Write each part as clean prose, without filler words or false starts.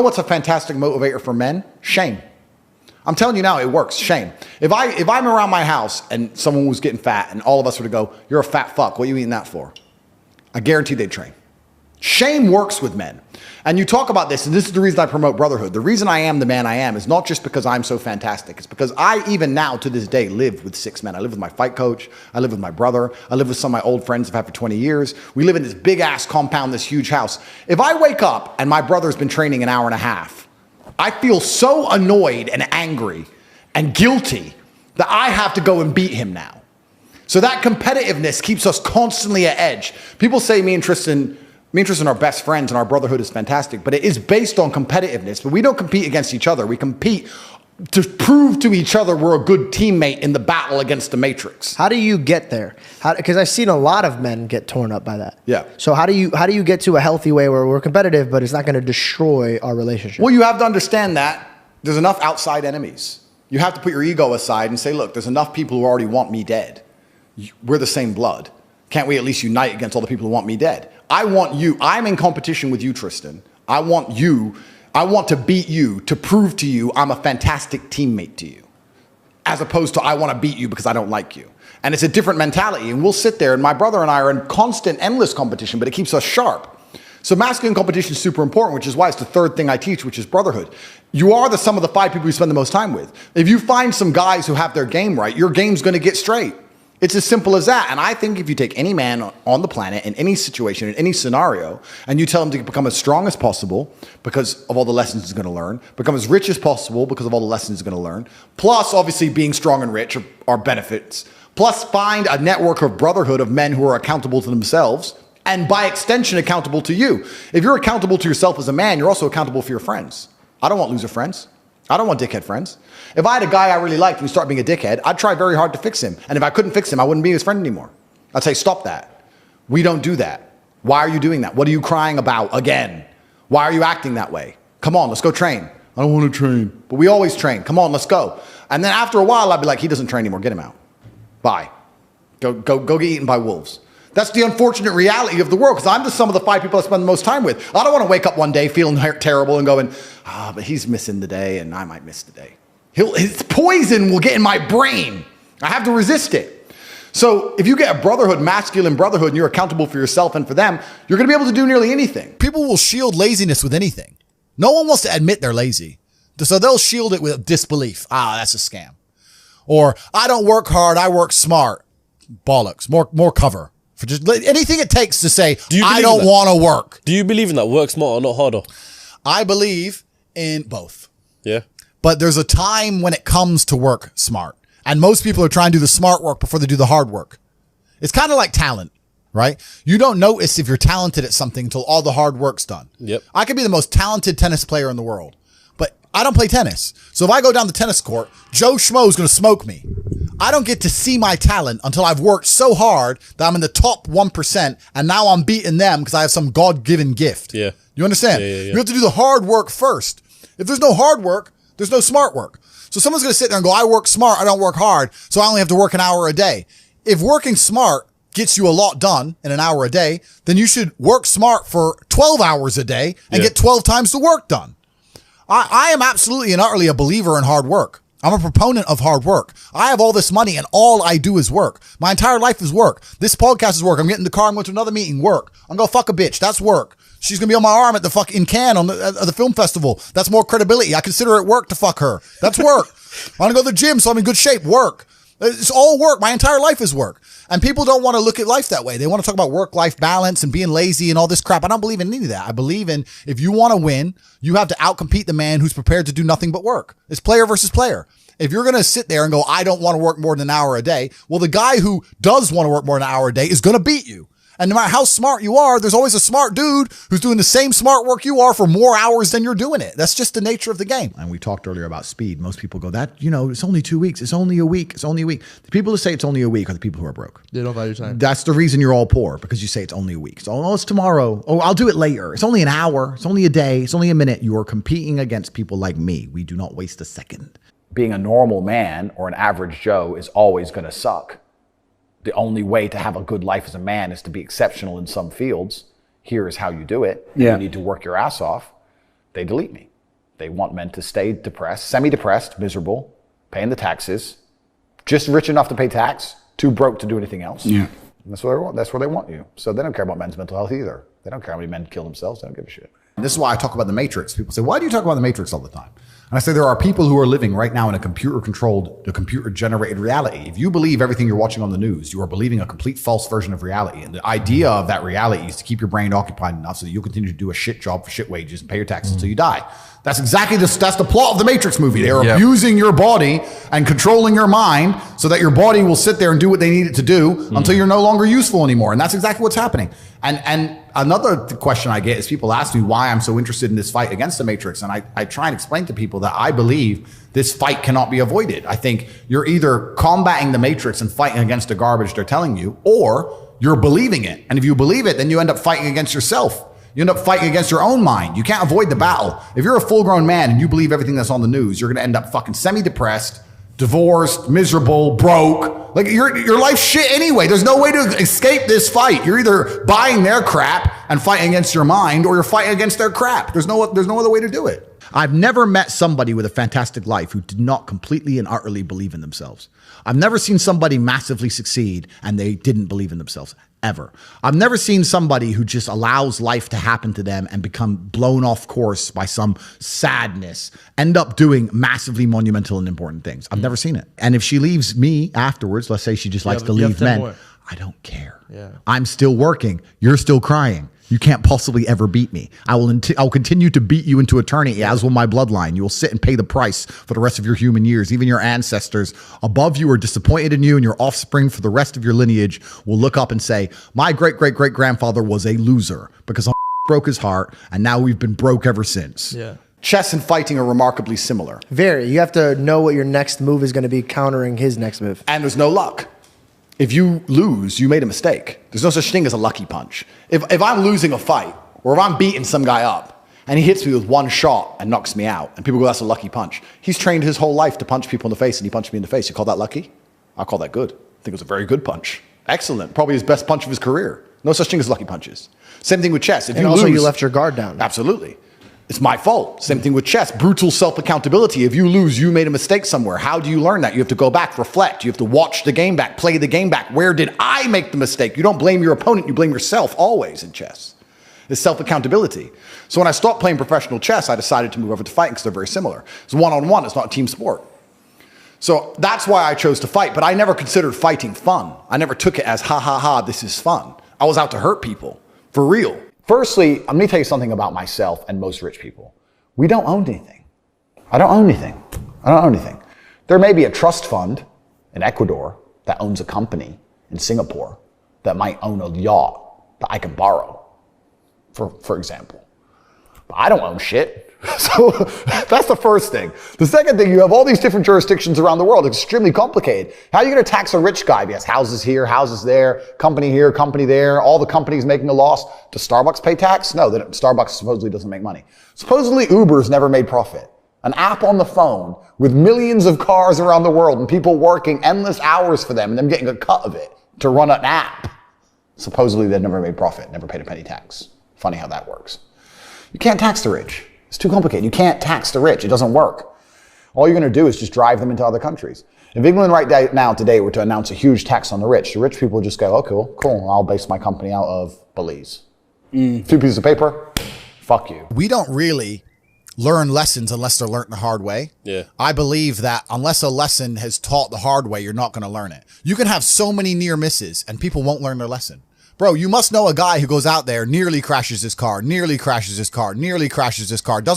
What's a fantastic motivator for men? Shame. I'm telling you now, it works. Shame. If I'm around my house and someone was getting fat and all of us were to go, you're a fat fuck, what are you eating that for? I guarantee they'd train. Shame works with men. And you talk about this, and this is the reason I promote brotherhood. The reason I am the man I am is not just because I'm so fantastic. It's because I, even now to this day, live with 6 men. I live with my fight coach. I live with my brother. I live with some of my old friends I've had for 20 years. We live in this big ass compound, this huge house. If I wake up and my brother's been training an hour and a half, I feel so annoyed and angry and guilty that I have to go and beat him now. So that competitiveness keeps us constantly at edge. People say me and Tristan are best friends and our brotherhood is fantastic, but it is based on competitiveness. But we don't compete against each other. We compete to prove to each other we're a good teammate in the battle against the Matrix. How do you get there? Because I've seen a lot of men get torn up by that. Yeah. So how do you get to a healthy way where we're competitive, but it's not going to destroy our relationship? Well, you have to understand that there's enough outside enemies. You have to put your ego aside and say, look, there's enough people who already want me dead. We're the same blood. Can't we at least unite against all the people who want me dead? I want you. I'm in competition with you, Tristan. I want to beat you to prove to you I'm a fantastic teammate to you, as opposed to I want to beat you because I don't like you. And it's a different mentality. And we'll sit there, and my brother and I are in constant, endless competition, but it keeps us sharp. So masculine competition is super important, which is why it's the third thing I teach, which is brotherhood. You are the sum of the 5 people you spend the most time with. If you find some guys who have their game right, your game's going to get straight. It's as simple as that. And I think if you take any man on the planet in any situation, in any scenario, and you tell him to become as strong as possible because of all the lessons he's going to learn, become as rich as possible because of all the lessons he's going to learn, plus obviously being strong and rich are benefits, plus find a network of brotherhood of men who are accountable to themselves and by extension accountable to you. If you're accountable to yourself as a man, you're also accountable for your friends. I don't want loser friends. I don't want dickhead friends. If I had a guy I really liked and he started being a dickhead, I'd try very hard to fix him. And if I couldn't fix him, I wouldn't be his friend anymore. I'd say, stop that. We don't do that. Why are you doing that? What are you crying about again? Why are you acting that way? Come on, let's go train. I don't want to train. But we always train. Come on, let's go. And then after a while, I'd be like, he doesn't train anymore. Get him out. Bye. Go get eaten by wolves. That's the unfortunate reality of the world, because I'm the sum of the 5 people I spend the most time with. I don't want to wake up one day feeling terrible and going, but he's missing the day and I might miss the day. His poison will get in my brain. I have to resist it. So if you get a brotherhood, masculine brotherhood, and you're accountable for yourself and for them, you're going to be able to do nearly anything. People will shield laziness with anything. No one wants to admit they're lazy. So they'll shield it with disbelief. That's a scam. Or I don't work hard, I work smart. Bollocks. More cover. For just anything it takes to say, I don't want to work. Do you believe in that? Work smarter, not harder? I believe in both. Yeah. But there's a time when it comes to work smart. And most people are trying to do the smart work before they do the hard work. It's kind of like talent, right? You don't notice if you're talented at something until all the hard work's done. Yep. I could be the most talented tennis player in the world, but I don't play tennis. So if I go down the tennis court, Joe Schmo is going to smoke me. I don't get to see my talent until I've worked so hard that I'm in the top 1%, and now I'm beating them because I have some God-given gift. Yeah. You understand? Yeah. You have to do the hard work first. If there's no hard work, there's no smart work. So someone's going to sit there and go, I work smart, I don't work hard, so I only have to work an hour a day. If working smart gets you a lot done in an hour a day, then you should work smart for 12 hours a day and get 12 times the work done. I am absolutely and utterly a believer in hard work. I'm a proponent of hard work. I have all this money and all I do is work. My entire life is work. This podcast is work. I'm getting in the car. I'm going to another meeting. Work. I'm going to fuck a bitch. That's work. She's going to be on my arm at the in Cannes at the film festival. That's more credibility. I consider it work to fuck her. That's work. I want to go to the gym so I'm in good shape. Work. It's all work. My entire life is work. And people don't want to look at life that way. They want to talk about work-life balance and being lazy and all this crap. I don't believe in any of that. I believe in if you want to win, you have to outcompete the man who's prepared to do nothing but work. It's player versus player. If you're going to sit there and go, I don't want to work more than an hour a day, well, the guy who does want to work more than an hour a day is going to beat you. And no matter how smart you are, there's always a smart dude who's doing the same smart work you are for more hours than you're doing it. That's just the nature of the game. And we talked earlier about speed. Most people go, it's only 2 weeks. It's only a week. It's only a week. The people who say it's only a week are the people who are broke. They don't value time. That's the reason you're all poor, because you say it's only a week. So, it's tomorrow. Oh, I'll do it later. It's only an hour. It's only a day. It's only a minute. You are competing against people like me. We do not waste a second. Being a normal man or an average Joe is always going to suck. The only way to have a good life as a man is to be exceptional in some fields. Here is how you do it. Yeah. You need to work your ass off. They delete me. They want men to stay depressed, semi-depressed, miserable, paying the taxes, just rich enough to pay tax, too broke to do anything else. Yeah. And that's what they want. That's where they want you. So they don't care about men's mental health either. They don't care how many men kill themselves. They don't give a shit. And this is why I talk about the Matrix. People say, why do you talk about the Matrix all the time? And I say there are people who are living right now in a computer-generated reality. If you believe everything you're watching on the news, you are believing a complete false version of reality. And the idea of that reality is to keep your brain occupied enough so that you'll continue to do a shit job for shit wages and pay your taxes until you die. That's exactly this. That's the plot of the Matrix movie. They're abusing your body and controlling your mind so that your body will sit there and do what they need it to do until you're no longer useful anymore. And that's exactly what's happening. And another question I get is people ask me why I'm so interested in this fight against the Matrix. And I try and explain to people that I believe this fight cannot be avoided. I think you're either combating the Matrix and fighting against the garbage they're telling you, or you're believing it. And if you believe it, then you end up fighting against yourself. You end up fighting against your own mind. You can't avoid the battle. If you're a full-grown man and you believe everything that's on the news, you're going to end up fucking semi-depressed, divorced, miserable, broke. Like your life's shit anyway. There's no way to escape this fight. You're either buying their crap and fighting against your mind, or you're fighting against their crap. There's no other way to do it. I've never met somebody with a fantastic life who did not completely and utterly believe in themselves. I've never seen somebody massively succeed and they didn't believe in themselves. Ever. I've never seen somebody who just allows life to happen to them and become blown off course by some sadness, end up doing massively monumental and important things. I've never seen it. And if she leaves me afterwards, let's say she just likes to leave men, I don't care. Yeah. I'm still working. You're still crying. You can't possibly ever beat me. I'll continue to beat you into eternity, as will my bloodline. You will sit and pay the price for the rest of your human years. Even your ancestors above you are disappointed in you, and your offspring for the rest of your lineage will look up and say, my great-great-great-grandfather was a loser because I broke his heart, and now we've been broke ever since. Yeah. Chess and fighting are remarkably similar. Very. You have to know what your next move is going to be countering his next move. And there's no luck. If you lose, you made a mistake. There's no such thing as a lucky punch. If I'm losing a fight, or if I'm beating some guy up, and he hits me with one shot and knocks me out, and people go, that's a lucky punch. He's trained his whole life to punch people in the face, and he punched me in the face. You call that lucky? I call that good. I think it was a very good punch. Excellent. Probably his best punch of his career. No such thing as lucky punches. Same thing with chess. If and you also lose, you left your guard down. Absolutely. It's my fault. Same thing with chess. Brutal self-accountability. If you lose, you made a mistake somewhere. How do you learn that? You have to go back, reflect. You have to watch the game back, play the game back. Where did I make the mistake? You don't blame your opponent. You blame yourself always in chess. It's self-accountability. So when I stopped playing professional chess, I decided to move over to fighting because they're very similar. It's one-on-one. It's not a team sport. So that's why I chose to fight. But I never considered fighting fun. I never took it as, ha, ha, ha, this is fun. I was out to hurt people. For real. Firstly, let me tell you something about myself and most rich people. We don't own anything. I don't own anything. I don't own anything. There may be a trust fund in Ecuador that owns a company in Singapore that might own a yacht that I can borrow, for example. But I don't own shit. So that's the first thing. The second thing, you have all these different jurisdictions around the world. It's extremely complicated. How are you going to tax a rich guy? He has houses here, houses there, company here, company there, all the companies making a loss. Does Starbucks pay tax? No, Starbucks supposedly doesn't make money. Supposedly Uber's never made profit. An app on the phone with millions of cars around the world and people working endless hours for them and them getting a cut of it to run an app. Supposedly they've never made profit, never paid a penny tax. Funny how that works. You can't tax the rich. It's too complicated. You can't tax the rich. It doesn't work. All you're going to do is just drive them into other countries. If England right now today were to announce a huge tax on the rich people would just go, oh, cool. I'll base my company out of Belize. 2 pieces of paper. Fuck you. We don't really learn lessons unless they're learned the hard way. Yeah. I believe that unless a lesson has taught the hard way, you're not going to learn it. You can have so many near misses and people won't learn their lesson. Bro, you must know a guy who goes out there, nearly crashes his car, doesn't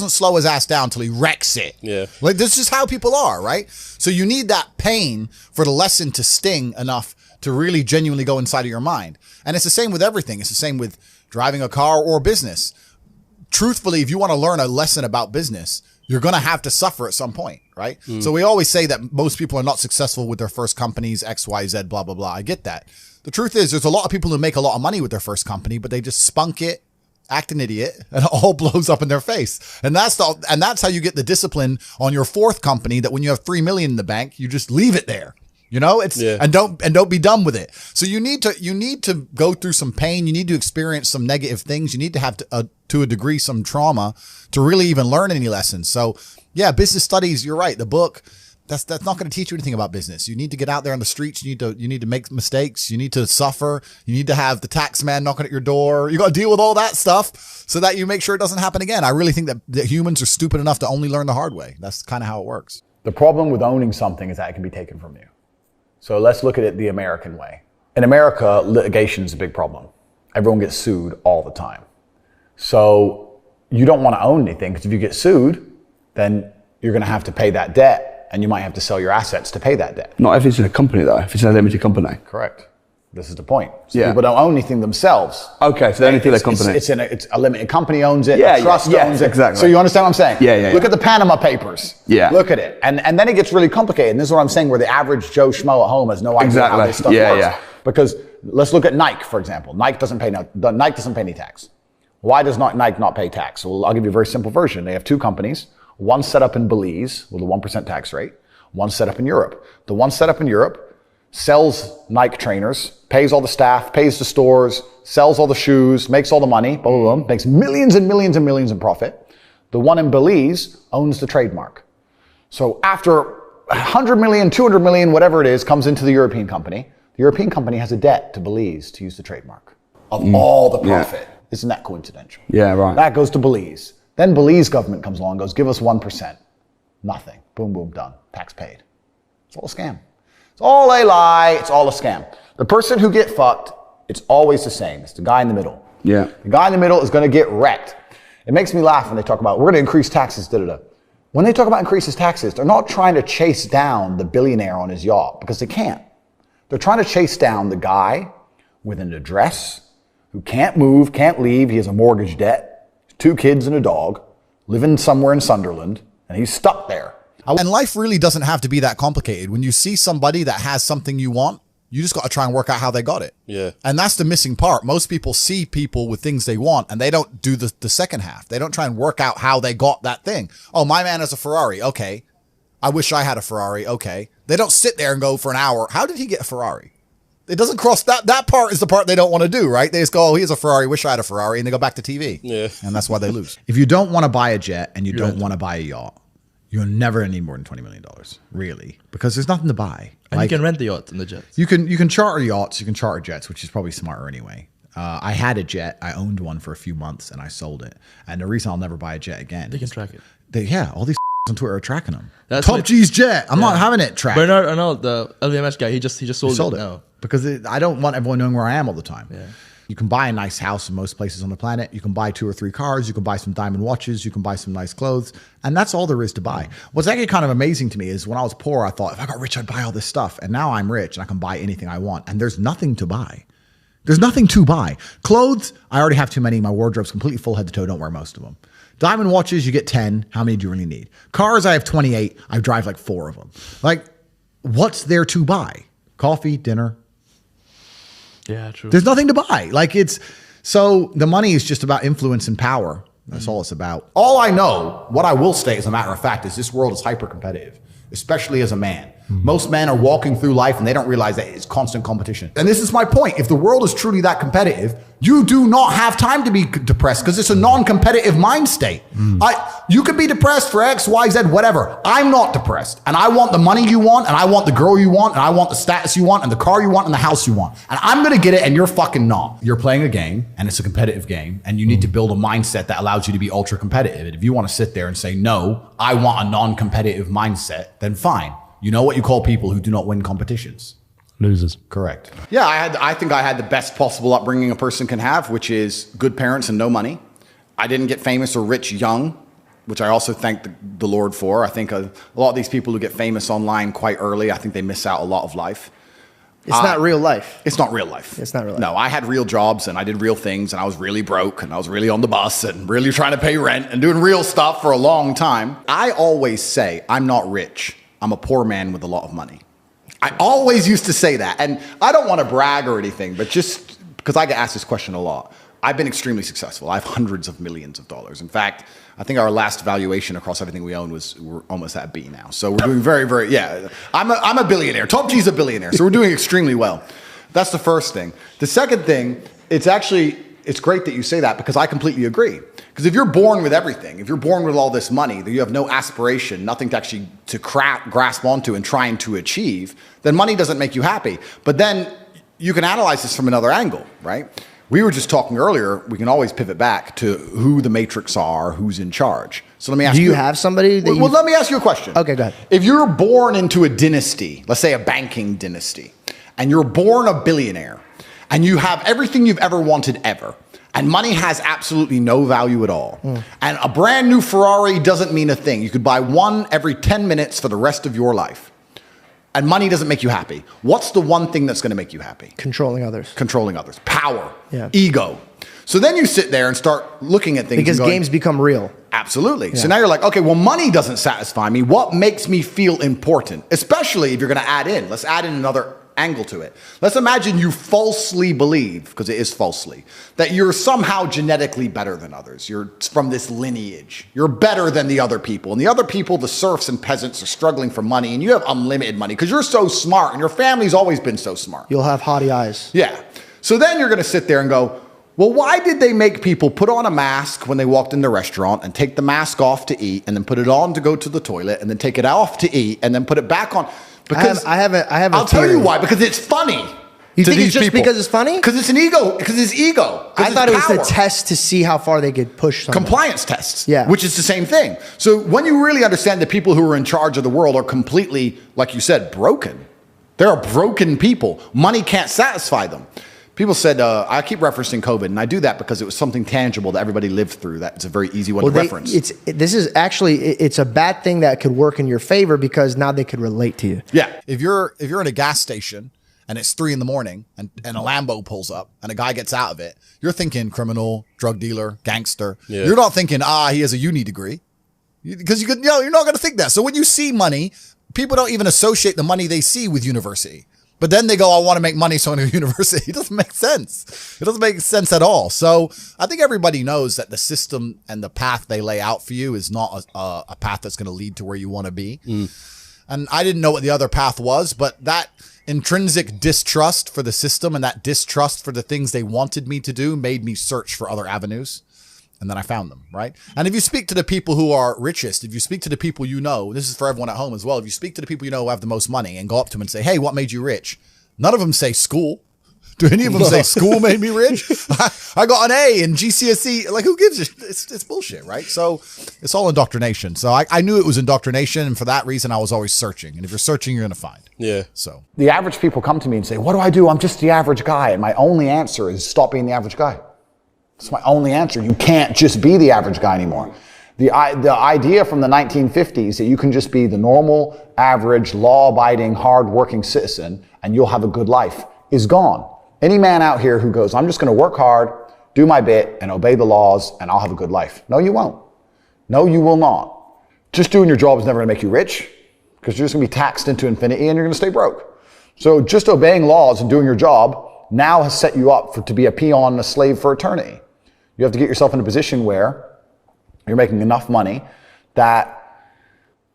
slow his ass down till he wrecks it. Yeah. Like, this is how people are, right? So you need that pain for the lesson to sting enough to really genuinely go inside of your mind. And it's the same with everything. It's the same with driving a car or business. Truthfully, if you want to learn a lesson about business, you're going to have to suffer at some point, right? So we always say that most people are not successful with their first companies, X, Y, Z, blah, blah, blah. I get that. The truth is there's a lot of people who make a lot of money with their first company, but they just spunk it, act an idiot, and it all blows up in their face. And that's how you get the discipline on your fourth company that when you have $3 million in the bank, you just leave it there. You know, it's Yeah. and don't be done with it. So you need to go through some pain. You need to experience some negative things. You need to have to a degree some trauma to really even learn any lessons. So yeah, business studies. You're right. The book that's not going to teach you anything about business. You need to get out there on the streets. You need to make mistakes. You need to suffer. You need to have the tax man knocking at your door. You got to deal with all that stuff so that you make sure it doesn't happen again. I really think that humans are stupid enough to only learn the hard way. That's kind of how it works. The problem with owning something is that it can be taken from you. So let's look at it the American way. In America, litigation is a big problem. Everyone gets sued all the time. So you don't want to own anything because if you get sued, then you're going to have to pay that debt and you might have to sell your assets to pay that debt. Not if it's in a company though, if it's in a limited company. Correct. This is the point. So Yeah. people don't own anything themselves. Okay, so they only feel their company. It's a limited company owns it, Yeah, a trust yeah, owns it. exactly. So you understand what I'm saying? Yeah. Look at the Panama Papers. Yeah. Look at it. And then it gets really complicated. And this is what I'm saying, where the average Joe Schmo at home has no idea how Exactly. this stuff Yeah, works. yeah. Because let's look at Nike, for example. Nike doesn't pay any tax. Why does Nike not pay tax? Well, I'll give you a very simple version. They have two companies, one set up in Belize with a 1% tax rate, one set up in Europe. The one set up in Europe sells Nike trainers, pays all the staff, pays the stores, sells all the shoes, makes all the money, boom, boom, boom, makes millions and millions and millions in profit. The one in Belize owns the trademark. So after 100 million, 200 million, whatever it is, comes into the European company. The European company has a debt to Belize to use the trademark of all the profit. Isn't that coincidental? Yeah, right. That goes to Belize. Then Belize government comes along and goes, give us 1%. Nothing. Boom, boom, done. Tax paid. It's all a scam. It's all a lie. It's all a scam. The person who get fucked, it's always the same. It's the guy in the middle. Yeah. The guy in the middle is going to get wrecked. It makes me laugh when they talk about, we're going to increase taxes, da-da-da. When they talk about increases taxes, they're not trying to chase down the billionaire on his yacht because they can't. They're trying to chase down the guy with an address who can't move, can't leave. He has a mortgage debt, 2 kids and a dog, living somewhere in Sunderland, and he's stuck there. And life really doesn't have to be that complicated. When you see somebody that has something you want, you just got to try and work out how they got it. Yeah. And that's the missing part. Most people see people with things they want and they don't do the second half. They don't try and work out how they got that thing. Oh, my man has a Ferrari. Okay. I wish I had a Ferrari. Okay. They don't sit there and go for an hour. How did he get a Ferrari? It doesn't cross that part is the part they don't want to do, right? They just go, oh, he has a Ferrari. Wish I had a Ferrari. And they go back to TV. Yeah. And that's why they lose. If you don't want to buy a jet and you don't want to buy a yacht, you're never going to need more than $20 million, really, because there's nothing to buy. And you can rent the yacht and the jets. You can charter yachts, you can charter jets, which is probably smarter anyway. I had a jet, I owned one for a few months, and I sold it. And the reason I'll never buy a jet again, They can track it. all these on Twitter are tracking them. That's Top what- G's jet. I'm not having it tracked. But no, the LVMH guy, he just sold it now. Because I don't want everyone knowing where I am all the time. Yeah. You can buy a nice house in most places on the planet. You can buy 2 or 3 cars. You can buy some diamond watches. You can buy some nice clothes. And that's all there is to buy. What's actually kind of amazing to me is when I was poor, I thought, if I got rich, I'd buy all this stuff. And now I'm rich and I can buy anything I want. And there's nothing to buy. There's nothing to buy. Clothes, I already have too many. My wardrobe's completely full head to toe. Don't wear most of them. Diamond watches, you get 10. How many do you really need? Cars, I have 28. I drive like 4 of them. Like, what's there to buy? Coffee, dinner. Yeah, true. There's nothing to buy. So the money is just about influence and power. That's all it's about. All I know, what I will say as a matter of fact, is this world is hyper competitive, especially as a man. Most men are walking through life and they don't realize that it's constant competition. And this is my point. If the world is truly that competitive, you do not have time to be depressed because it's a non-competitive mind state. You could be depressed for X, Y, Z, whatever. I'm not depressed. And I want the money you want, and I want the girl you want, and I want the status you want, and the car you want, and the house you want. And I'm going to get it, and you're fucking not. You're playing a game, and it's a competitive game, and you need to build a mindset that allows you to be ultra competitive. And if you want to sit there and say, no, I want a non-competitive mindset, then fine. You know what you call people who do not win competitions? Losers. Correct. Yeah, I think I had the best possible upbringing a person can have, which is good parents and no money. I didn't get famous or rich young, which I also thank the Lord for. I think a lot of these people who get famous online quite early, I think they miss out a lot of life. It's not real life. It's not real life. It's not real life. No, I had real jobs and I did real things and I was really broke and I was really on the bus and really trying to pay rent and doing real stuff for a long time. I always say I'm not rich. I'm a poor man with a lot of money. I always used to say that. And I don't want to brag or anything, but just because I get asked this question a lot. I've been extremely successful. I have hundreds of millions of dollars. In fact, I think our last valuation across everything we own we're almost at B now. So we're doing very, very, yeah. I'm a billionaire. Top G's a billionaire. So we're doing extremely well. That's the first thing. The second thing, it's great that you say that because I completely agree. Because if you're born with everything, if you're born with all this money, that you have no aspiration, nothing to actually grasp onto and trying to achieve, then money doesn't make you happy. But then you can analyze this from another angle, right? We were just talking earlier, we can always pivot back to who the matrix are, who's in charge. So let me ask you. Do you have somebody that well, let me ask you a question. Okay, go ahead. If you're born into a dynasty, let's say a banking dynasty, and you're born a billionaire, and you have everything you've ever wanted ever, and money has absolutely no value at all, and a brand new Ferrari doesn't mean a thing. You could buy one every 10 minutes for the rest of your life. And money doesn't make you happy. What's the one thing that's going to make you happy? Controlling others. Controlling others. Power. Yeah. Ego. So then you sit there and start looking at things. Because games become real. Absolutely. Yeah. So now you're like, okay, well, money doesn't satisfy me. What makes me feel important? Especially if you're going to add in. Let's add in another angle to it. Let's imagine you falsely believe, because it is falsely, that you're somehow genetically better than others. You're from this lineage. You're better than the other people. And the other people, the serfs and peasants, are struggling for money, and you have unlimited money because you're so smart and your family's always been so smart. You'll have haughty eyes. Yeah. So then you're going to sit there and go, well, why did they make people put on a mask when they walked in the restaurant and take the mask off to eat and then put it on to go to the toilet and then take it off to eat and then put it back on? Because I have a I'll tell you why, because it's funny. You think it's just because it's funny? Because it's an ego. Because it's ego. I thought it was a test to see how far they could push something. Compliance tests. Yeah. Which is the same thing. So when you really understand that people who are in charge of the world are completely, like you said, broken. There are broken people. Money can't satisfy them. People said, I keep referencing COVID, and I do that because it was something tangible that everybody lived through. That's a very easy one to reference. This is actually, it's a bad thing that could work in your favor because now they could relate to you. Yeah. If you're in a gas station and it's 3 a.m. and a Lambo pulls up and a guy gets out of it, you're thinking criminal, drug dealer, gangster. Yeah. You're not thinking, he has a uni degree. Because you're not going to think that. So when you see money, people don't even associate the money they see with university. But then they go, I want to make money, so I'm going to university. It doesn't make sense. It doesn't make sense at all. So I think everybody knows that the system and the path they lay out for you is not a path that's going to lead to where you want to be. And I didn't know what the other path was, but that intrinsic distrust for the system and that distrust for the things they wanted me to do made me search for other avenues. And then I found them, right? And if you speak to the people who are richest, if you speak to the people you know, this is for everyone at home as well. If you speak to the people you know who have the most money and go up to them and say, hey, what made you rich? None of them say school. Do any of them say school made me rich? I got an A in GCSE. Like, who gives a shit? It's bullshit, right? So it's all indoctrination. So I knew it was indoctrination. And for that reason, I was always searching. And if you're searching, you're going to find. Yeah. So the average people come to me and say, what do? I'm just the average guy. And my only answer is stop being the average guy. That's my only answer. You can't just be the average guy anymore. The idea from the 1950s that you can just be the normal, average, law-abiding, hard-working citizen and you'll have a good life is gone. Any man out here who goes, I'm just going to work hard, do my bit, and obey the laws, and I'll have a good life. No, you won't. No, you will not. Just doing your job is never going to make you rich because you're just going to be taxed into infinity and you're going to stay broke. So just obeying laws and doing your job now has set you up to be a peon and a slave for eternity. You have to get yourself in a position where you're making enough money that,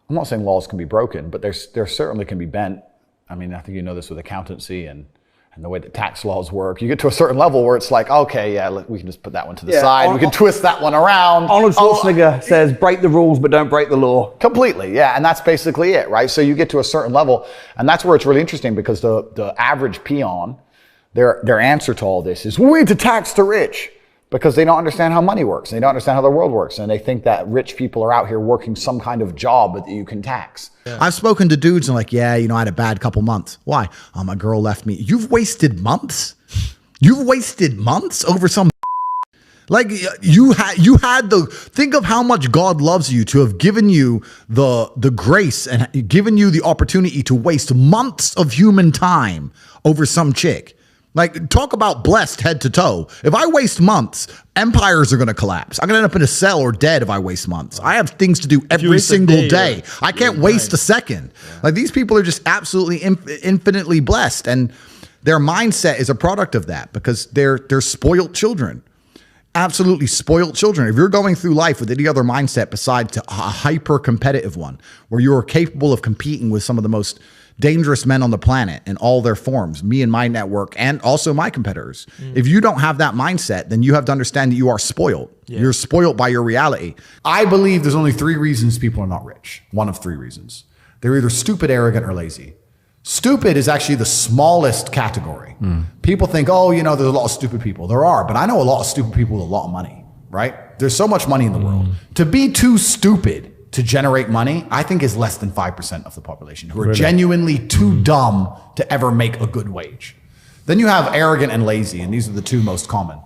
I'm not saying laws can be broken, but there certainly can be bent. I mean, I think you know this with accountancy and the way that tax laws work. You get to a certain level where it's like, okay, yeah, we can just put that one to the side. We can twist that one around. Arnold Schwarzenegger says, break the rules, but don't break the law. Completely, yeah, and that's basically it, right? So you get to a certain level, and that's where it's really interesting because the average peon, their answer to all this is, we need to tax the rich. Because they don't understand how money works. They don't understand how the world works. And they think that rich people are out here working some kind of job that you can tax. Yeah. I've spoken to dudes and like, yeah, I had a bad couple months. Why? My girl left me. You've wasted months? You've wasted months over some like you had think of how much God loves you to have given you the grace and given you the opportunity to waste months of human time over some chick. Like, talk about blessed head to toe. If I waste months, empires are going to collapse. I'm going to end up in a cell or dead if I waste months. I have things to do every single day. I can't waste a second. Yeah. Like, these people are just absolutely infinitely blessed. And their mindset is a product of that because they're spoiled children. absolutely spoiled children. If you're going through life with any other mindset besides a hyper competitive one, where you are capable of competing with some of the most dangerous men on the planet in all their forms, me and my network, and also my competitors. If you don't have that mindset, then you have to understand that you are spoiled. You're spoiled by your reality. I believe there's only 3 reasons people are not rich. One of 3 reasons. They're either stupid, arrogant, or lazy. Stupid is actually the smallest category. People think, oh, you know, there's a lot of stupid people. There are, but I know a lot of stupid people with a lot of money, right? There's so much money in the world. To be too stupid to generate money, I think is less than 5% of the population who are genuinely too dumb to ever make a good wage. Then you have arrogant and lazy, and these are the 2 most common.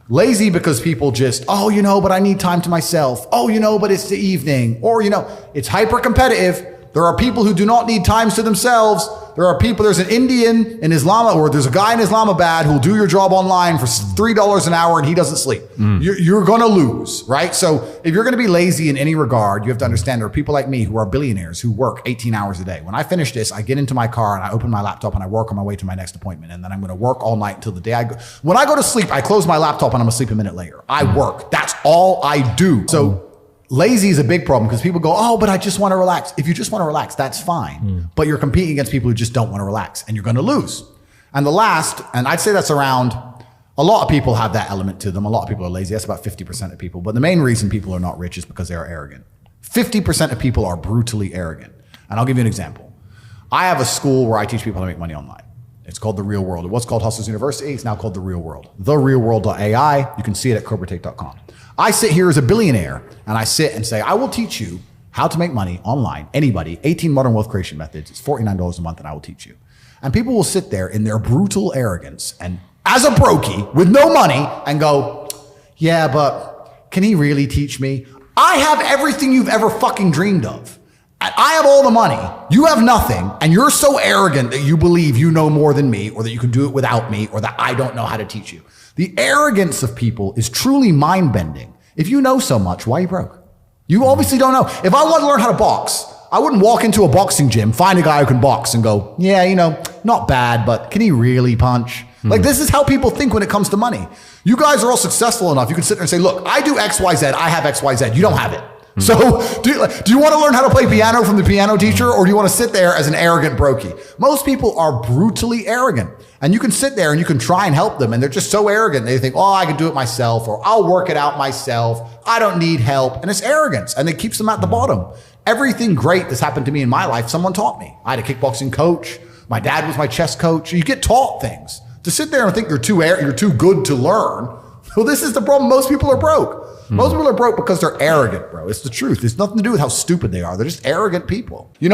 Lazy because people just, oh, you know, but I need time to myself. Oh, you know, but it's the evening. Or, you know, it's hyper competitive. There are people who do not need times to themselves. There are people, there's an Indian in Islam, or there's a guy in Islamabad who'll do your job online for $3 an hour and he doesn't sleep. You're going to lose, right? So if you're going to be lazy in any regard, you have to understand there are people like me who are billionaires who work 18 hours a day. When I finish this, I get into my car and I open my laptop and I work on my way to my next appointment. And then I'm going to work all night until the day I go. When I go to sleep, I close my laptop and I'm asleep a minute later. I work. That's all I do. So lazy is a big problem because people go, oh, but I just want to relax. If you just want to relax, that's fine. But you're competing against people who just don't want to relax and you're going to lose. And the last, and I'd say that's around, a lot of people have that element to them. A lot of people are lazy. That's about 50% of people. But the main reason people are not rich is because they are arrogant. 50% of people are brutally arrogant. And I'll give you an example. I have a school where I teach people how to make money online. It's called The Real World. It was called Hustlers University. It's now called The Real World. TheRealWorld.ai. You can see it at CobraTake.com. I sit here as a billionaire and I sit and say, I will teach you how to make money online. Anybody, 18 modern wealth creation methods. It's $49 a month and I will teach you. And people will sit there in their brutal arrogance and as a brokey with no money and go, yeah, but can he really teach me? I have everything you've ever fucking dreamed of. And I have all the money. You have nothing. And you're so arrogant that you believe you know more than me or that you can do it without me or that I don't know how to teach you. The arrogance of people is truly mind-bending. If you know so much, why are you broke? You obviously don't know. If I want to learn how to box, I wouldn't walk into a boxing gym, find a guy who can box and go, yeah, you know, not bad, but can he really punch? Like, this is how people think when it comes to money. You guys are all successful enough. You can sit there and say, look, I do X, Y, Z. I have X, Y, Z. You don't have it. So do you want to learn how to play piano from the piano teacher, or do you want to sit there as an arrogant brokey? Most people are brutally arrogant, and you can sit there and you can try and help them, and they're just so arrogant. They think, oh, I can do it myself, or I'll work it out myself. I don't need help. And it's arrogance, and it keeps them at the bottom. Everything great that's happened to me in my life, someone taught me. I had a kickboxing coach. My dad was my chess coach. You get taught things. To sit there and think you're too good to learn. Well, this is the problem. Most people are broke. Most people are broke because they're arrogant, bro. It's the truth. It's nothing to do with how stupid they are. They're just arrogant people. You know.